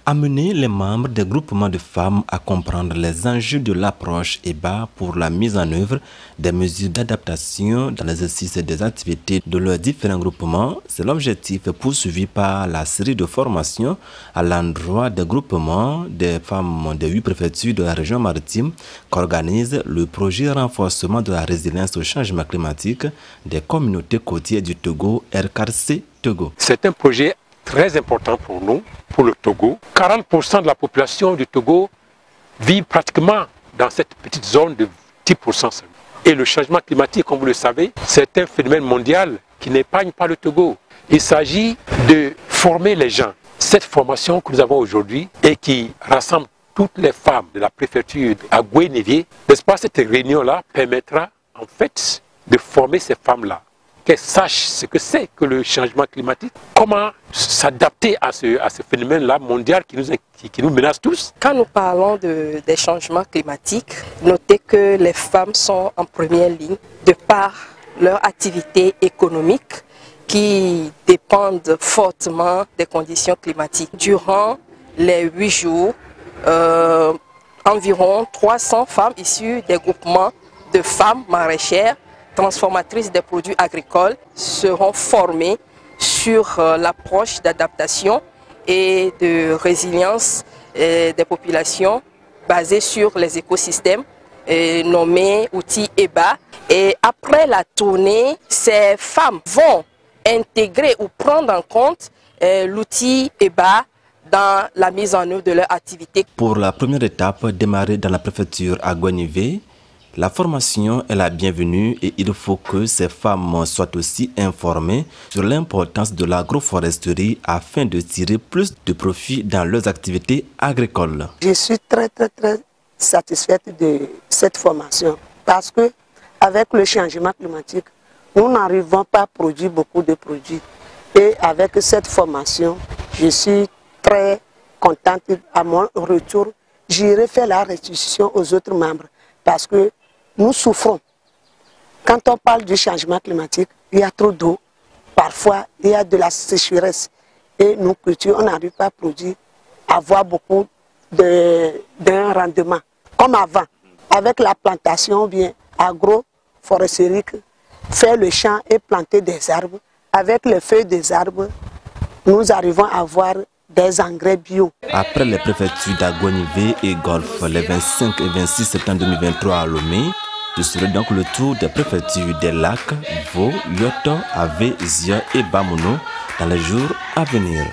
Amener les membres des groupements de femmes à comprendre les enjeux de l'approche EBA pour la mise en œuvre des mesures d'adaptation dans l'exercice des activités de leurs différents groupements, c'est l'objectif poursuivi par la série de formations à l'endroit des groupements des femmes des 8 préfectures de la région maritime qu'organise le projet renforcement de la résilience au changement climatique des communautés côtières du Togo, RKC Togo. C'est un projet très important pour nous, pour le Togo. 40% de la population du Togo vit pratiquement dans cette petite zone de 10% seulement. Et le changement climatique, comme vous le savez, c'est un phénomène mondial qui n'épargne pas le Togo. Il s'agit de former les gens. Cette formation que nous avons aujourd'hui et qui rassemble toutes les femmes de la préfecture à Goué-Névier, n'est-ce pas, cette réunion-là permettra en fait de former ces femmes-là, qu'elles sachent ce que c'est que le changement climatique, comment s'adapter à ce phénomène-là mondial qui nous menace tous. Quand nous parlons des changements climatiques, notez que les femmes sont en première ligne de par leur activité économique qui dépendent fortement des conditions climatiques. Durant les 8 jours, environ 300 femmes issues des groupements de femmes maraîchères transformatrices des produits agricoles seront formées sur l'approche d'adaptation et de résilience des populations basée sur les écosystèmes nommés outils EBA. Et après la tournée, ces femmes vont intégrer ou prendre en compte l'outil EBA dans la mise en œuvre de leur activité. Pour la première étape démarrée dans la préfecture à Goué-Névier, la formation est la bienvenue et il faut que ces femmes soient aussi informées sur l'importance de l'agroforesterie afin de tirer plus de profit dans leurs activités agricoles. Je suis très satisfaite de cette formation parce que avec le changement climatique, nous n'arrivons pas à produire beaucoup de produits. Et avec cette formation, je suis très contente. À mon retour, j'irai faire la restitution aux autres membres parce que nous souffrons. Quand on parle du changement climatique, il y a trop d'eau. Parfois, il y a de la sécheresse. Et nos cultures, on n'arrive pas à produire, avoir beaucoup d'un rendement. Comme avant, avec la plantation bien agroforesterie, faire le champ et planter des arbres. Avec les feuilles des arbres, nous arrivons à avoir des engrais bio. Après les préfectures d'Agoué-Névier et Golfe, les 25 et 26 septembre 2023 à Lomé, ce serait donc le tour des préfectures des lacs, Vaud, Yoto, Ave, Zia et Bamono dans les jours à venir.